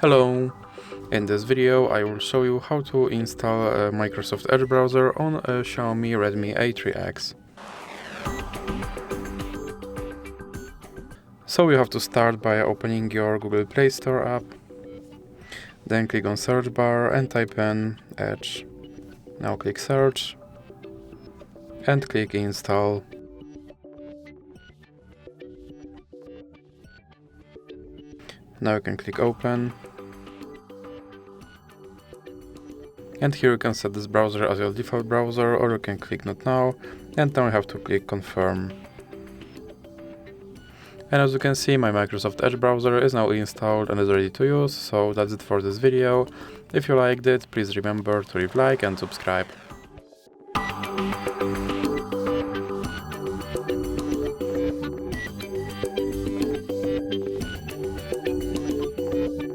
Hello! In this video I will show you how to install a Microsoft Edge browser on a Xiaomi Redmi A3x. So you have to start by opening your Google Play Store app, then click on search bar and type in Edge. Now click search and click install. Now you can click open. And here you can set this browser as your default browser, or you can click not now, and now you have to click confirm. And as you can see, my Microsoft Edge browser is now installed and is ready to use, so that's it for this video. If you liked it, please remember to leave a like and subscribe.